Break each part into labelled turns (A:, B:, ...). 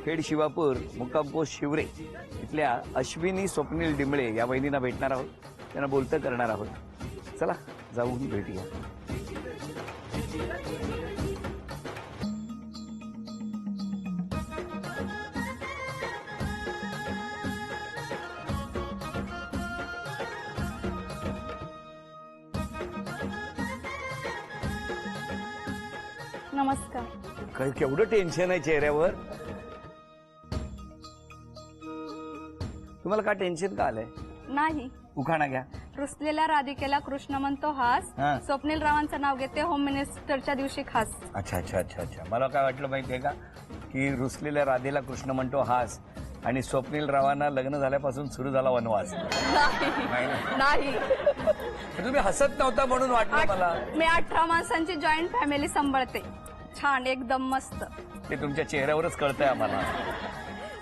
A: खेड शिवापूर मुक्काम पोस्ट शिवरे इथल्या अश्विनी स्वप्नील डिंबळे या वहिनींना भेटणार आहोत, त्यांना बोलतं करणार आहोत. चला जाऊन भेटूया.
B: नमस्कार.
A: केवढं टेन्शन आहे चेहऱ्यावर. तुम्हाला का टेन्शन का आलंय?
B: नाही,
A: उखाणा घ्या.
B: रुसलेल्या राधिकेला कृष्ण म्हणतो हास,
A: हा.
B: स्वप्नील रावांचं नाव घेते होम मिनिस्टरच्या दिवशी खास.
A: अच्छा अच्छा अच्छा अच्छा. मला काय वाटलं माहितीये का की रुसलेल्या राधेला कृष्ण म्हणतो हास आणि स्वप्नील रावांना लग्न झाल्यापासून सुरू झाला वनवास. नाही ना?
B: नाही,
A: तुम्ही हसत नव्हता म्हणून वाटलं मला.
B: मी 18 माणसांची जॉईंट फॅमिली सांभाळते. छान, एकदम मस्त.
A: ते तुमच्या चेहऱ्यावरच कळतंय आम्हाला.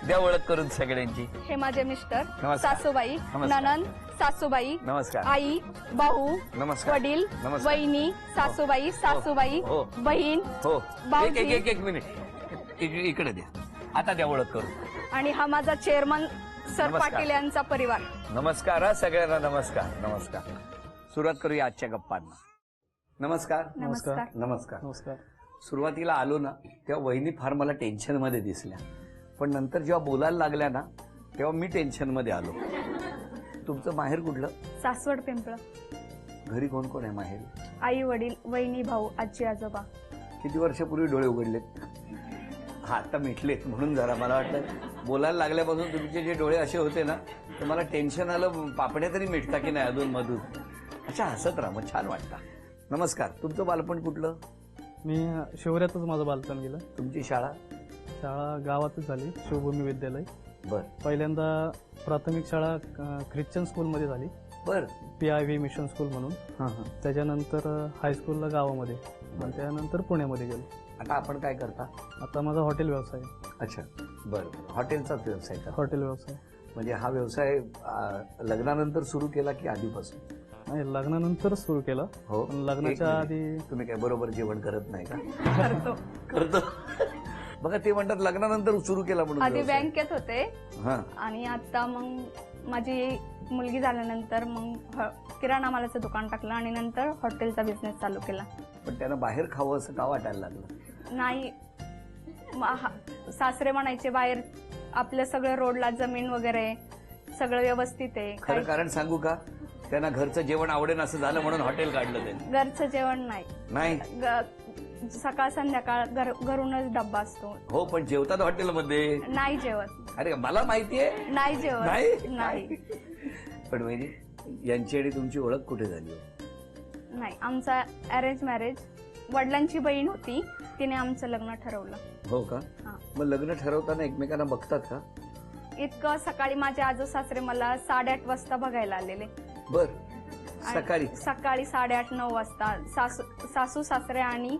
A: द्या ओळख करून सगळ्यांची.
B: हे माझे मिस्टर,
A: नमस्कार.
B: सासूबाई,
A: नमस्कार.
B: ननंद, सासूबाई,
A: नमस्कार.
B: आई, भाऊ,
A: नमस्कार.
B: वडील,
A: नमस्कार.
B: वहिनी, सासूबाई, सासूबाई,
A: हो.
B: बहीण,
A: हो.
B: भाऊजी.
A: एक मिनिट इकडे द्या. आता द्या ओळख करून.
B: आणि हा माझा चेअरमन सर
A: नमस्कार.
B: पाटील यांचा परिवार.
A: नमस्कार हा सगळ्यांना. नमस्कार नमस्कार. सुरुवात करूया आजच्या गप्पांना. नमस्कार.
B: नमस्कार.
A: नमस्कार.
C: नमस्कार.
A: सुरुवातीला आलो ना तेव्हा वहिनी फार मला टेन्शन मध्ये दिसल्या, पण नंतर जेव्हा बोलायला लागल्या ना तेव्हा मी टेन्शन मध्ये आलो. तुमचं माहेर कुठलं?
B: सासवड पिंपळ.
A: घरी कोण कोण आहे माहेरी?
B: आई वडील, वहिनी, भाऊ, आजी आजोबा.
A: किती वर्षापूर्वी डोळे उघडलेत? हा, आता मिटलेत म्हणून जरा मला वाटलं बोलायला लागल्यापासून तुमचे जे डोळे असे होते ना तर मला टेन्शन आलं, पापड्या तरी मिटता की नाही अधून मधून. अच्छा, हसत राहा मग छान वाटतं. नमस्कार. तुमचं बालपण कुठलं?
C: मी शिवऱ्यातच माझं बालपण गेलं.
A: तुमची शाळा?
C: शाळा गावातच झाली, शिवभूमी विद्यालय.
A: बर
C: पहिल्यांदा प्राथमिक शाळा ख्रिश्चन स्कूलमध्ये झाली,
A: बर.
C: PIV मिशन स्कूल म्हणून.
A: हां हां.
C: त्याच्यानंतर हायस्कूलला गावामध्ये आणि त्यानंतर पुण्यामध्ये गेलो.
A: आता आपण काय करता?
C: आता माझा हॉटेल व्यवसाय आहे.
A: अच्छा, बरं. हॉटेलचाच व्यवसाय का?
C: हॉटेल व्यवसाय.
A: म्हणजे हा व्यवसाय लग्नानंतर सुरू केला की आधीपासून?
C: नाही, लग्नानंतर सुरू केला.
A: हो.
C: पण लग्नाच्या
A: एक
C: आधी
A: मिनिट. तुम्ही काय बरोबर जेवण करत नाही का?
B: करतो.
A: करतो. बघा ते म्हणतात लग्नानंतर सुरू केला म्हणून
B: आधी
A: व्यवसाय.
B: बँकेत होते
A: हां.
B: आणि आता मग माझी मुलगी झाल्यानंतर मग किराणा मालाचं दुकान टाकलं आणि नंतर हॉटेलचा बिझनेस चालू केला.
A: पण त्यांना बाहेर खावं असं का वाटायला लागलं?
B: नाही, सासरे म्हणायचे बाहेर आपलं सगळं रोडला जमीन वगैरे सगळं व्यवस्थित आहे.
A: खरं कारण सांगू का, त्यांना घरचं जेवण आवडेल असं झालं म्हणून हॉटेल काढलं त्यांनी.
B: घरचं जेवण नाही.
A: नाही.
B: सकाळ संध्याकाळ घरूनच डब्बा असतो.
A: हो, पण जेवतात हॉटेलमध्ये.
B: नाही जेवत.
A: अरे मला माहितीये.
B: नाही जेवत.
A: नाही?
B: नाही.
A: पण वहिनी यांची आणि तुमची ओळख कुठे झाली हो?
B: नाही, आमचा अरेंज मॅरेज. वडिलांची बहीण होती, तिने आमचं लग्न ठरवलं.
A: हो का?
B: हा.
A: मग लग्न ठरवताना एकमेकांना बघतात का?
B: इतकं सकाळी माझे आजो सासरे मला 8:30 वाजता बघायला आलेले.
A: बर. सकाळी?
B: सकाळी 8:30-9 वाजता. सासू सासरे आणि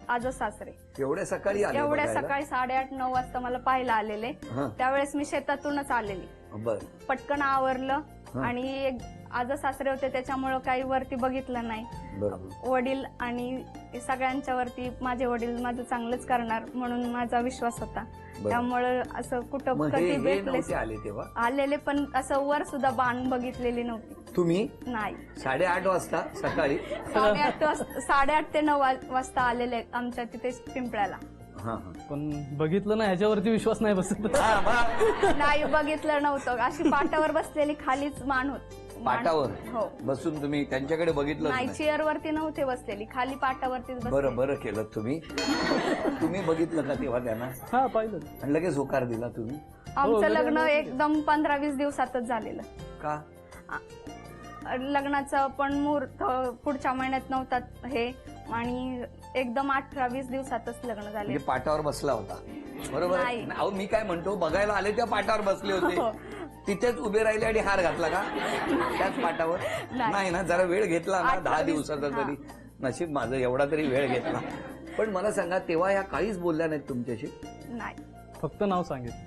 B: आजो सासरे
A: एवढ्या सकाळी आले
B: एवढ्या
A: बघायला?
B: सकाळी 8:30-9 वाजता मला पाहायला आलेले.
A: हां.
B: त्यावेळेस मी शेतातूनच आलेली.
A: बर.
B: पटकन आवरलं
A: हां.
B: आणि आजो सासरे होते त्याच्यामुळं काही वरती बघितलं नाही.
A: बरोबर.
B: वडील आणि सगळ्यांच्या वरती माझे वडील माझं चांगलंच करणार म्हणून माझा विश्वास होता. त्यामुळं असं कुठं
A: मग
B: कधी
A: हे
B: भेटले
A: नव्हते आले तेव्हा?
B: आलेले, पण असं वर सुद्धा बाण बघितलेली नव्हती.
A: तुम्ही
B: नाही.
A: 8:30 वाजता सकाळी?
B: 8:30 ते 9 वाजता आलेले आमच्या तिथे पिंपळ्याला.
A: हां हां.
C: पण बघितलं नाही, ह्याच्यावरती विश्वास नाही बसत.
A: हां, मग?
B: नाही बघितलं नव्हतं. अशी पाटावर बसलेली खालीच मान होत.
A: पाटावर
B: हो.
A: बसून तुम्ही त्यांच्याकडे बघितलं
B: नाही,
A: नाही?
B: चेअरवरती नव्हते बसलेली, खाली पाटावरतीच
A: बरं
B: बसलेली.
A: बरं केलं तुम्ही. तुम्ही बघितलं का तेव्हा त्यांना?
C: हा, पाहिलं.
A: आणि लगेच होकार दिला तुम्ही?
B: आमचं लग्न एकदम 15-20 दिवसातच झालेलं.
A: का?
B: लग्नाचं पण मुहूर्त पुढच्या महिन्यात नव्हता हे, आणि एकदम 18-20 दिवसातच लग्न झाले.
A: म्हणजे पाटावर बसला होता, बरोबर?
B: नाही.
A: अहो मी काय म्हणतो, बघायला आले त्या पाटावर बसले होते,
B: हो.
A: तिथेच उभे राहिले आणि हार घातला का त्याच पाटावर? नाही ना, जरा वेळ घेतला ना, 10 दिवसाचा तरी. नशीब माझं एवढा तरी वेळ घेतला. पण मला सांगा, तेव्हा या काहीच बोलल्या नाहीत तुमच्याशी?
B: नाही.
C: फक्त नाव सांगितलं,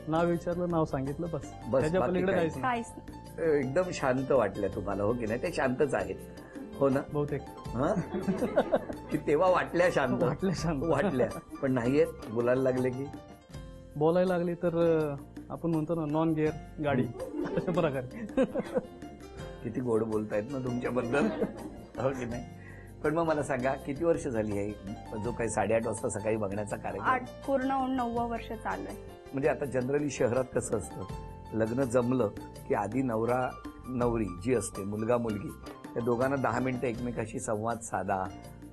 C: नाव विचारलं, नाव सांगितलं, बस. त्याच्या
A: बाकी
C: पलीकडे
A: काही
C: काहीच नाही.
B: काहीच नाही.
A: एकदम शांत वाटल्या तुम्हाला, हो की नाही? ते शांतच आहेत, हो ना?
C: बहुतेक
A: की तेव्हा वाटल्या शांत?
C: वाटल्या शांत.
A: वाटल्या, पण नाहीयेत बोलायला लागले की?
C: बोलायला लागली तर आपण म्हणतो ना नॉन गिअर गाडी अशा प्रकारे.
A: किती गोड बोलतायत ना तुमच्याबद्दल, हो की नाही? पण मग मला सांगा, किती वर्ष झाली आहे जो काही 8:30 वाजता सकाळी बघण्याचा कार्यक्रम?
B: पूर्ण 9वं वर्ष चालू आहे.
A: म्हणजे आता जनरली शहरात कसं असतं, लग्न जमलं की आधी नवरा नवरी जी असते, मुलगा मुलगी, त्या दोघांना 10 मिनिटं एकमेकाशी संवाद साधा,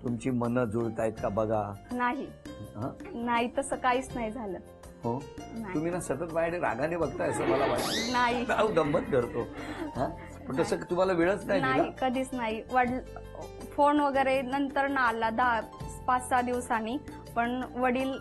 A: तुमची मनं जुळतायत का बघा.
B: नाही
A: हं?
B: नाही तसं काहीच नाही झालं.
A: हो,
B: नाही.
A: तुम्ही ना सतत माझ्याकडे रागाने बघताय असं मला वाटतं.
B: नाही
A: नाव गंमत करतो. हं? पण तसं तुम्हाला वेळच नाही
B: नाही
A: दिला?
B: कधीच नाही. फोन वगैरे नंतर ना आला 5-6 दिवसांनी, पण वडील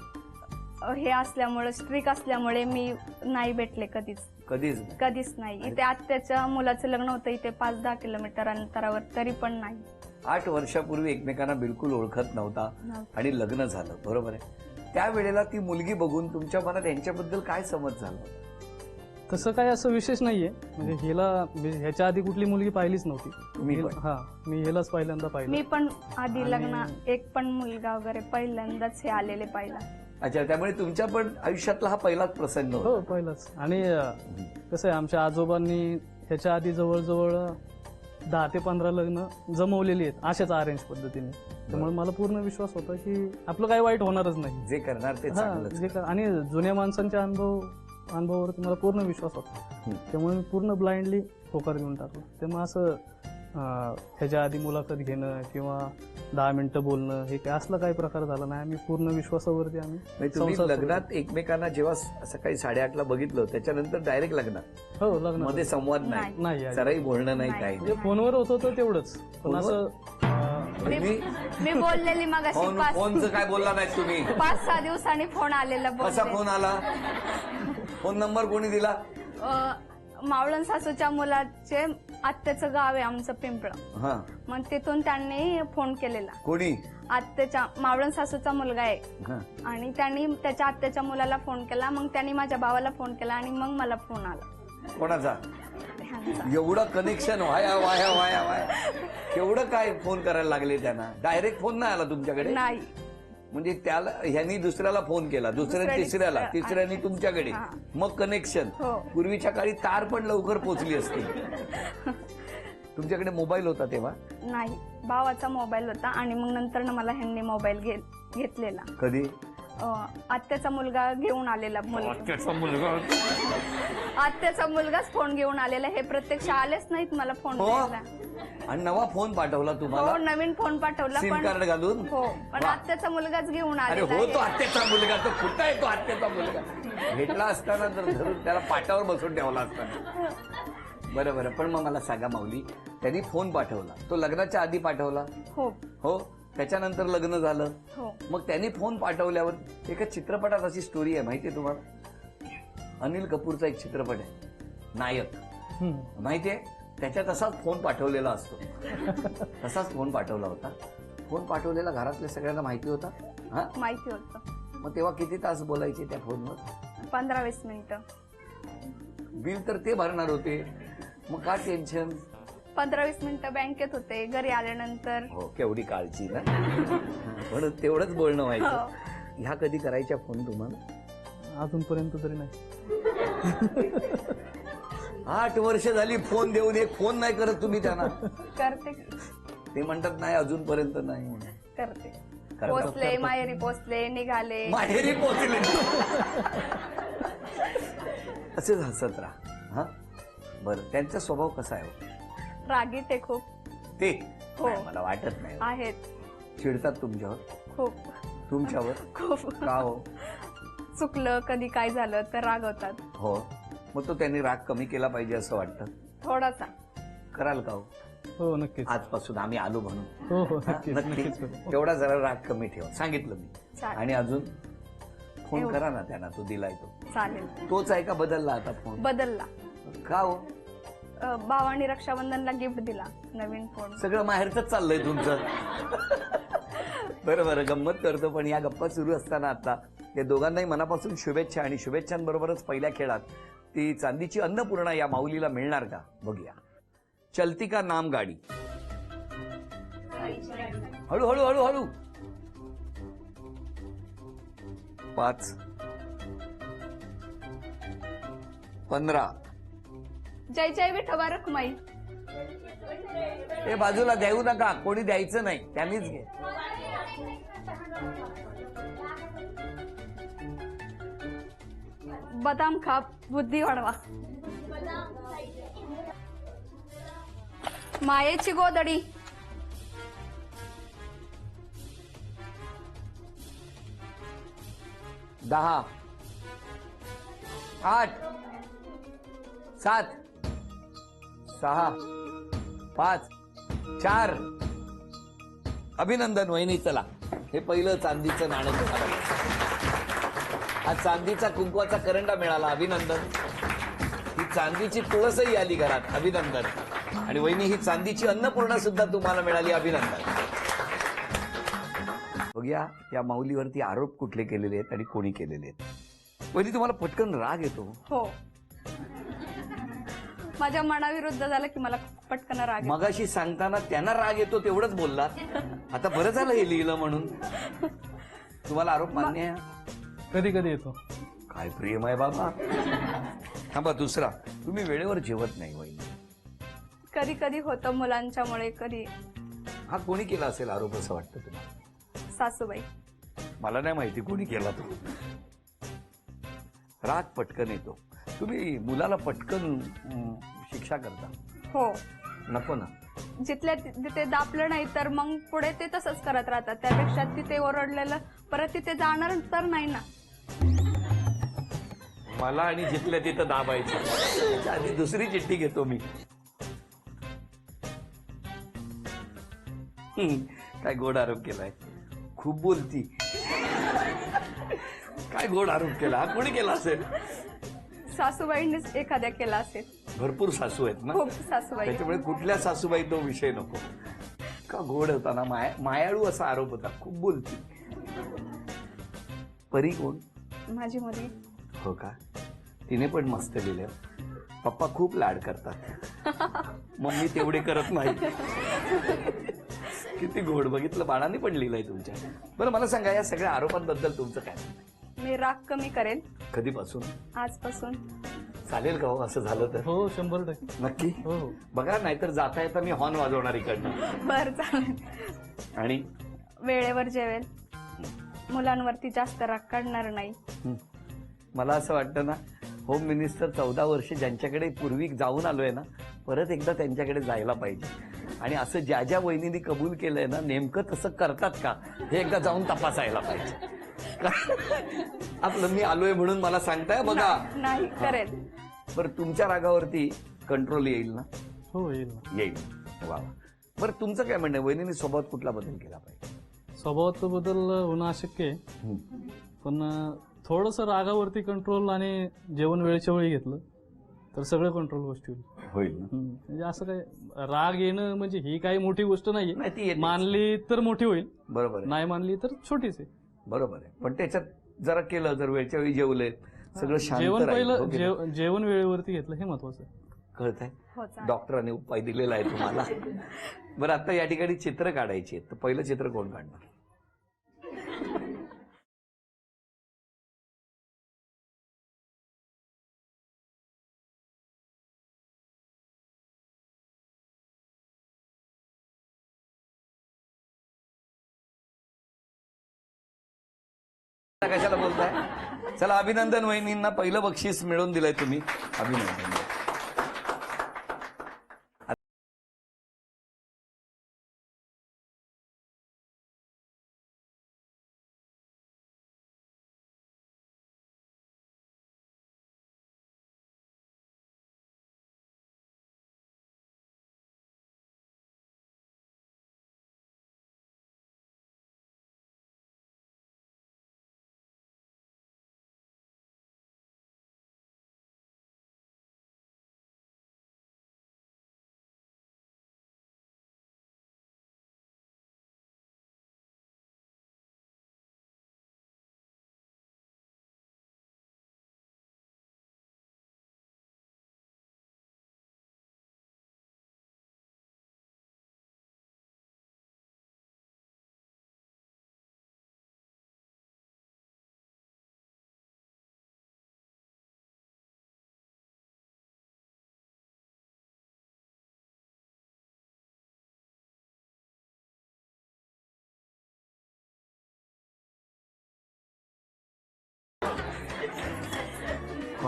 B: हे असल्यामुळे, स्ट्रिक असल्यामुळे मी नाही भेटले कधीच
A: कधीच
B: कधीच नाही. इथे आत्याच्या मुलाचं लग्न होतं इथे 5-10 किलोमीटर अंतरावर, तरी पण नाही.
A: 8 वर्षापूर्वी एकमेकांना बिलकुल ओळखत नव्हता आणि लग्न झालं, बरोबर आहे. त्यावेळेला ती मुलगी बघून तुमच्या मनात यांच्याबद्दल काय समज झालं?
C: तसं काय असं विशेष नाहीये. म्हणजे ह्याच्या आधी कुठली मुलगी पाहिलीच नव्हती.
A: तुम्ही पण?
C: हा, मी ह्यालाच पहिल्यांदा पाहिलं.
B: मी पण आधी लग्न एक पण मुलगा वगैरे पहिल्यांदाच हे आलेले पाहिला.
A: अच्छा, त्यामुळे तुमच्या पण आयुष्यातला हा पहिलाच प्रसंग
C: हो,
A: होता.
C: पहिलाच. आणि कसं आहे, आमच्या आजोबांनी ह्याच्या आधी जवळजवळ 10 ते 15 लग्न जमवलेली आहेत अशाच अरेंज पद्धतीने. त्यामुळे मला पूर्ण विश्वास होता की आपलं काही वाईट होणारच नाही.
A: जे करणार ते
C: हा,
A: चांगलंच.
C: आणि जुन्या माणसांच्या अनुभवावरती मला पूर्ण विश्वास होता. त्यामुळे मी पूर्ण ब्लाइंडली होकार देऊन टाकलो. त्यामुळे असं ह्याच्या आधी मुलाखत घेणं किंवा 10 मिनिटं बोलणं हे काय असला काही प्रकार झाला नाही. आम्ही पूर्ण विश्वासावरती आम्ही
A: म्हणजे तुम्ही
C: संसार
A: लग्नात एकमेकांना जेव्हा सकाळी 8:30ला बघितलं, त्याच्यानंतर डायरेक्ट लग्नात,
C: हो, लग्न
A: मध्ये संवाद नाही,
C: नाही आहे.
A: जराही बोलणं नाही,
B: नाही.
A: काही
C: म्हणजे फोनवर होत होतं तेवढंच. पण असं
B: मी बोललेली मग अशी
A: फोनचं काय बोलला नाही तुम्ही?
B: 5-6 दिवसांनी फोन आलेला.
A: कसा फोन आला? फोन नंबर कोणी दिला?
B: मावळण सासूच्या मुलाचे आत्याचं गाव आहे आमचं पिंपळं.
A: हा,
B: मग तिथून त्यांनी फोन केलेला.
A: कोणी?
B: आत्याच्या मावळण सासूचा मुलगा आहे,
A: हा.
B: आणि त्यांनी त्याच्या आत्याच्या मुलाला फोन केला. मग त्यांनी माझ्या भावाला फोन केला आणि मग मला फोन आला
A: कोणाचा?
B: ह्यांचा.
A: एवढं कनेक्शन वाया वाया वाया वाया, एवढं काय फोन करायला लागले त्यांना? डायरेक्ट फोन नाही आला तुमच्याकडे?
B: नाही,
A: म्हणजे त्याला ह्यांनी दुसऱ्याला फोन केला, दुसऱ्याने तिसऱ्याला, तिसऱ्याने तुमच्याकडे,
B: हा.
A: मग कनेक्शन.
B: हो.
A: पूर्वीच्या काळी तार पण लवकर पोहोचली असती. तुमच्याकडे मोबाईल होता तेव्हा?
B: नाही, भावाचा मोबाईल होता. आणि मग नंतर मला ह्यांनी मोबाईल घेतलेला.
A: कधी?
B: आत्याचा मुलगा घेऊन आलेला.
A: मुलगा
B: आत्याचा मुलगाच फोन घेऊन आलेला. हे प्रत्यक्ष आलेच नाहीत मला फोन
A: हो.
B: द्यायला.
A: आणि नवा फोन पाठवला
B: हो,
A: तुम्हाला?
B: नवीन फोन पाठवला.
A: सिम कार्ड घालून?
B: हो, पण
A: वा.
B: आत्याचा मुलगाच घेऊन
A: अरे
B: आलेला
A: हो, तो
B: आहे.
A: आत्याचा मुलगा. तो कुठं आहे तो आत्याचा मुलगा? भेटला असताना तर धरून त्याला पाटावर बसून ठेवला असताना. बरं बरं, पण मग मला सांगा माऊली, त्यांनी फोन पाठवला, तो लग्नाच्या आधी पाठवला?
B: हो
A: हो. त्याच्यानंतर लग्न झालं.
B: हो.
A: मग त्यांनी फोन पाठवल्यावर एका चित्रपटात अशी स्टोरी आहे, माहितीये तुम्हाला? अनिल कपूरचा एक चित्रपट आहे, नायक, माहितीये? त्याच्यात तसाच फोन पाठवलेला असतो. तसाच फोन पाठवला होता. फोन पाठवलेला घरातल्या सगळ्यांना माहिती होता. हा,
B: माहिती होतं.
A: मग तेव्हा किती तास बोलायचे त्या फोनवर?
B: 15-20 मिनिटं.
A: बिल तर ते भरणार होते, मग का टेन्शन?
B: 15-20 मिनिटं बँकेत होते. घरी आल्यानंतर
A: हो, केवढी काळजी ना. म्हणून तेवढंच बोलणं व्हायचं. ह्या कधी करायच्या फोन तुम्हाला?
C: अजूनपर्यंत तरी नाही.
A: 8 वर्ष झाली फोन देऊन एक फोन नाही करत तुम्ही त्यांना?
B: करते
A: ते म्हणतात नाही, अजूनपर्यंत नाही म्हणून.
B: करते.
A: करतात.
B: पोचले, माहेरी पोचले, निघाले.
A: माहेरी पोचले. असेच हसत राहा. हा, बरं. त्यांचा स्वभाव कसा आहे?
B: रागीट आहे खूप.
A: ते
B: हो.
A: नाही, मला वाटत नाही.
B: आहेत.
A: चिडतात तुमच्यावर?
B: खूप
A: तुमच्यावर?
B: खूप.
A: का हो?
B: चुकलं, कधी काय झालं तर रागवतात.
A: हो. मग तो त्यांनी राग कमी केला पाहिजे असं वाटतं.
B: थोडासा.
A: कराल का हो?
C: हो, नक्कीच.
A: आजपासून आम्ही आलो म्हणून.
C: हो हो,
A: हा,
C: नक्कीच
A: नक्की.
C: नक्कीच करू.
A: तेवढा जरा राग कमी ठेवा, सांगितलं मी.
B: चालेल.
A: आणि अजून फोन
B: एवढं.
A: करा ना त्यांना, तो दिलाय तो.
B: चालेल.
A: तोच आहे का बदलला आता फोन?
B: बदलला.
A: का हो?
B: भावानी रक्षाबंधनला गिफ्ट दिला नवीन फोन.
A: सगळं माहेरच चाललंय तुमचं. बरं बरं, गंमत करतो. पण या गप्पा सुरू असताना आता या दोघांनाही मनापासून शुभेच्छा. आणि शुभेच्छांबरोबरच पहिल्या खेळात ती चांदीची अन्नपूर्णा या माऊलीला मिळणार का बघूया. चलती का नाम गाडी. हळू हळू हळू हळू. 5 15.
B: जय जय विठोबा रखुमाई.
A: हे बाजूला देऊ नका, कोणी द्यायचं नाही, त्यांनीच घे.
B: बदाम खा, बुद्धी वाढवा. मायेची गोदडी.
A: 10, 8, 7, 6, 5, 4. अभिनंदन वहिनी. चला, हे पहिलं चांदीचं नाणं तुम्हाला. हा चांदीचा कुंकवाचा करंडा मिळाला. अभिनंदन. ही चांदीची तुळसही आली घरात. अभिनंदन. आणि वहिनी, ही चांदीची अन्नपूर्णा सुद्धा तुम्हाला मिळाली. अभिनंदन. बघूया या माऊलीवरती आरोप कुठले केलेले आहेत आणि कोणी केलेले आहेत. वहिनी, तुम्हाला पटकन राग येतो?
B: हो, माझ्या मनाविरुद्ध झालं की मला पटकन राग येतो.
A: मगाशी सांगताना त्यांना राग येतो तेवढंच बोललात. आता बरं झालं हे लिहिलं म्हणून. तुम्हाला आरोप मान्य आहे?
C: कधी कधी येतो.
A: काय प्रेम आहे बाबा. थांबा, दुसरा, तुम्ही वेळेवर जेवत नाही वहिनी.
B: कधी कधी होतं मुलांच्यामुळे. कधी
A: हा कोणी केला असेल आरोप असं वाटतं तुम्हाला?
B: सासूबाई.
A: मला नाही माहिती कोणी केला तो. राग पटकन येतो. तुम्ही मुलाला पटकन शिक्षा करता?
B: हो.
A: नको ना.
B: जिथल्या तिथे दापलं नाही तर मग पुढे ते तसंच करत राहतात. त्यापेक्षा तिथे ओरडलेलं परत तिथे जाणार तर नाही ना.
A: मला आणि जिथल्या तिथं दाबायचं. त्याच्या आधी दुसरी चिठ्ठी घेतो मी. काय गोड आरोप केलाय. खूप बोलती. काय गोड आरोप केला. हा कोणी केला असेल?
B: सासूबाईंनीच एखाद्या केला असेल.
A: भरपूर सासू आहेत ना,
B: खूप सासूबाई.
A: त्याच्यामुळे कुठल्या सासूबाई तो विषय नको. का गोड होता ना, मायाळू असा आरोप होता. खूप बोलती. परी कोण?
B: माझी मुलगी.
A: हो का. तिने पण मस्त लिहिलं. पप्पा खूप लाड करतात, मम्मी तेवढे करत नाही. किती गोड. बघितलं, बाळांनी पण लिहिलंय तुमच्या. बरं, मला सांगा, या सगळ्या आरोपांबद्दल तुमचं काय?
B: मी राग कमी करेन
A: कधीपासून?
B: आजपासून.
A: चालेल का हो असं झालं तर?
C: हो, 100%.
A: नक्की.
C: हो.
A: बघा, नाहीतर जाता येता मी हॉर्न वाजवणार इकडनं.
B: बरं, चालेल.
A: आणि
B: वेळेवर जेवेल. मुलांवरती जास्त राग काढणार नाही.
A: मला असं वाटतं ना, होम मिनिस्टर 14 वर्ष ज्यांच्याकडे पूर्वी जाऊन आलोय ना, परत एकदा त्यांच्याकडे जायला पाहिजे. आणि असं ज्या ज्या वहिनींनी कबूल केलंय ना, नेमकं तसं करतात का हे एकदा जाऊन तपासायला पाहिजे. आपलं मी आलोय म्हणून मला सांगताय बघा.
B: नाही करेल.
A: बरं, तुमच्या रागावरती कंट्रोल येईल ना?
C: हो, येईल ना.
A: येईल. वा. बरं, तुमचं काय म्हणणं आहे, वहिनींनी स्वभावात कुठला बदल केला पाहिजे?
C: स्वभावात बदल होणं अशक्य आहे, पण थोडंसं रागावरती कंट्रोल आणि जेवण वेळेच्या वेळी घेतलं तर सगळं कंट्रोल गोष्टी
A: होईल.
C: म्हणजे असं काय राग येणं म्हणजे ही काही मोठी गोष्ट
A: नाही, ती
C: नाहीये.
A: येतेच.
C: मानली तर मोठी होईल,
A: बरोबर आहे.
C: नाही मानली तर छोटीच आहे.
A: बरोबर आहे. पण त्याच्यात जरा केलं, जर वेळच्या वेळी जेवले, सगळं शांत
C: जेवण
A: राहील. हो की नाही?
C: पहिलं जेवण वेळेवरती घेतलं हे महत्वाचं आहे.
A: कळतंय?
B: हो, चालेल.
A: डॉक्टरांनी उपाय दिलेला आहे तुम्हाला. बरं, आता या ठिकाणी चित्र काढायची आहेत, तर पहिलं चित्र कोण काढणार? कशाला बोलताय? चला, अभिनंदन वहिनींना पहिलं बक्षीस मिळवून दिलंय तुम्ही. अभिनंदन.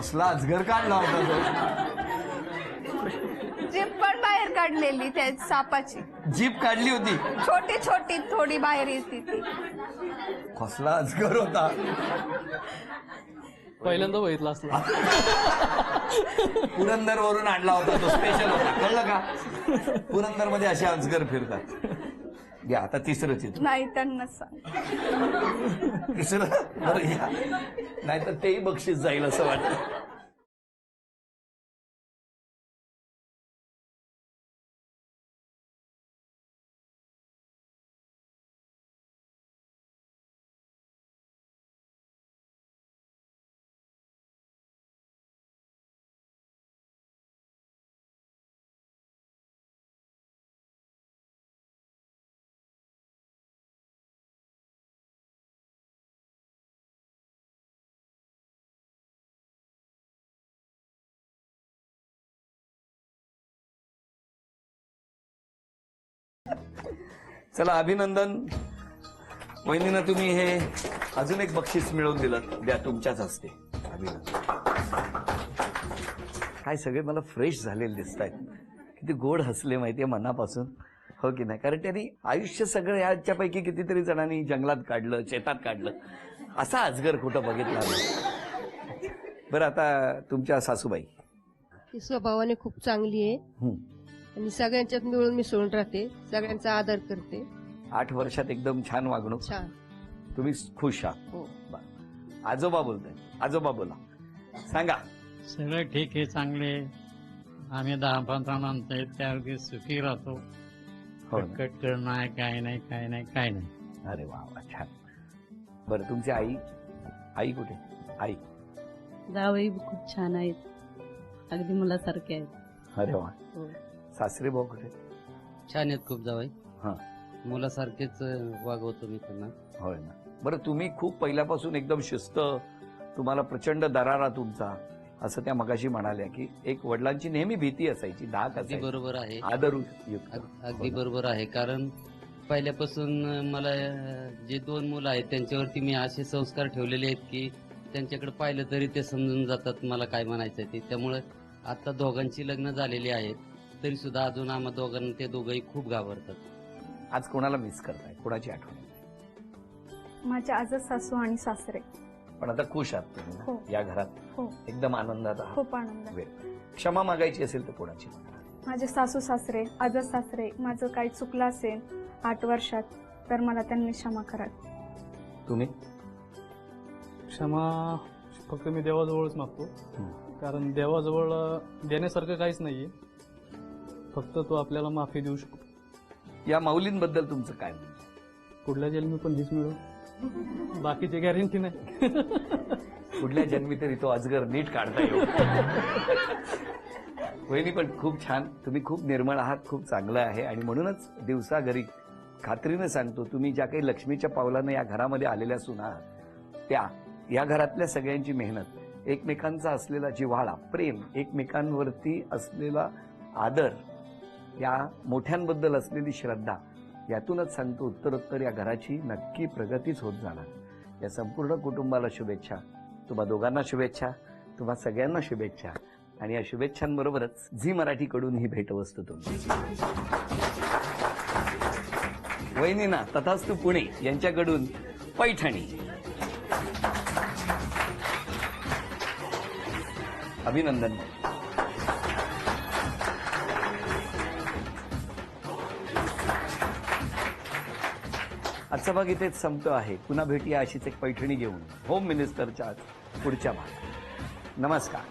A: कसला अजगर काढला होता तो?
B: जीप पण बाहेर काढलेली त्या सापाची,
A: जीप काढली होती.
B: छोटी छोटी थोडी बाहेर येते ती.
A: कसला अजगर होता?
C: पहिल्यांदा बघितला असला.
A: पुरंदर वरून आणला होता तो, स्पेशल होता, कळलं का? पुरंदर मध्ये असे अजगर फिरतात. घ्या आता तिसरं चित्र.
B: नाही त्यांना सांग.
A: तिसरं बरं घ्या, नाहीतर तेही बक्षीस जाईल असं वाटतं. चला अभिनंदन वहिनीनं, तुम्ही हे अजून एक बक्षीस मिळवून दिलं. द्या तुमच्याच हस्ते. अभिनंदन. काय सगळे मला फ्रेश झालेले दिसत आहेत. किती गोड हसले माहितीये मनापासून, हो की नाही? कारण त्यांनी आयुष्य सगळं याच्यापैकी कितीतरी जणांनी जंगलात काढलं, शेतात काढलं. असा अजगर कुठं बघितला नाही. बरं आता तुमच्या सासूबाई.
D: ती स्वभावाने खूप चांगली आहे आणि सगळ्यांच्यात मिळून मिसळून राहते, सगळ्यांचा आदर करते.
A: 8 वर्षात एकदम छान वागणूक.
D: छान.
A: तुम्ही खुश आहात?
D: हो.
A: बरं. आजोबा बोलताय. आजोबा बोला, सांगा.
E: सगळं ठीक आहे, चांगले. आम्ही 10-15 माणसं आहेत, त्यावेळी सुखी राहतो.
A: हो ना?
E: कटकट नाही, काय नाही, काय नाही, काय नाही.
A: अरे वा वा, छान. बरं तुमची आई, आई कुठे? आई.
F: जावई खूप छान आहेत, अगदी मुलासारखे आहेत.
A: अरे वा.
F: हो.
A: सासरे भाऊ कुठे?
G: छान आहेत खूप जावई.
A: हा.
G: मुलासारखेच वागवतो मी त्यांना.
A: होय ना. बरं तुम्ही खूप पहिल्यापासून एकदम शिस्त, तुम्हाला प्रचंड दरारा तुमचा, असं त्या मगाशी म्हणाल्या की एक वडिलांची नेहमी भीती असायची, धाक
G: अगदी
A: असायची,
G: बरोबर आहे.
A: आदर युक्त.
G: अगदी बरोबर आहे. कारण पहिल्यापासून मला जे 2 मुलं आहेत त्यांच्यावरती मी असे संस्कार ठेवलेले आहेत की त्यांच्याकडे पाहिलं तरी ते समजून जातात मला काय म्हणायचं ते. त्यामुळे आता दोघांची लग्न झालेली आहेत तरी सुद्धा अजून आम्हा दोघांना ते दोघंही खूप घाबरतात.
A: आज कोणाला मिस करताय? कोणाची आठवण?
B: माझ्या आजच सासू आणि सासरे.
A: पण आता खुश आहात तुम्ही
B: हो.
A: ना? या घरात
B: हो,
A: एकदम आनंदात आहात.
B: खूप आनंद आहे.
A: वेळ. क्षमा मागायची असेल तर कोणाची?
B: माझे सासू सासरे, आजच सासरे, माझं काही चुकलं असेल 8 वर्षात तर मला त्यांनी क्षमा करा.
A: तुम्ही?
C: क्षमा फक्त मी देवाजवळच मागतो, कारण देवाजवळ देण्यासारखं काहीच नाहीये, फक्त तो आपल्याला माफी देऊ शकतो.
A: या माऊलींबद्दल तुमचं काय म्हणणं?
C: पुढल्या जन्मी पण हीच मिळू, बाकीची गॅरंटी नाही.
A: पुढल्या जन्मी तरी तो अजगर नीट काढता येईल. वहिनी पण खूप छान, तुम्ही खूप निर्मळ आहात, खूप चांगलं आहे. आणि म्हणूनच दिवसा घरी खात्रीनं सांगतो, तुम्ही ज्या काही लक्ष्मीच्या पावलानं या घरामध्ये आलेल्या सुना त्या, या घरातल्या सगळ्यांची मेहनत, एकमेकांचा असलेला जिव्हाळा, प्रेम, एकमेकांवरती असलेला आदर, या मोठ्यांबद्दल असलेली श्रद्धा, यातूनच सांगतो उत्तरोत्तर या घराची नक्की प्रगतीच होत जाणार. या संपूर्ण कुटुंबाला शुभेच्छा, तुम्हा दोघांना शुभेच्छा, तुम्हा सगळ्यांना शुभेच्छा. आणि या शुभेच्छांबरोबरच झी मराठीकडून ही भेटवस्तू तुमची. वहिनीना तथास्तु पुणे यांच्याकडून पैठणी. अभिनंदन. आजचा भाग इथेच संपतो आहे. पुन्हा भेटूया अशीच एक पैठणी घेऊन होम मिनिस्टरच्या पुढच्या भागात. नमस्कार.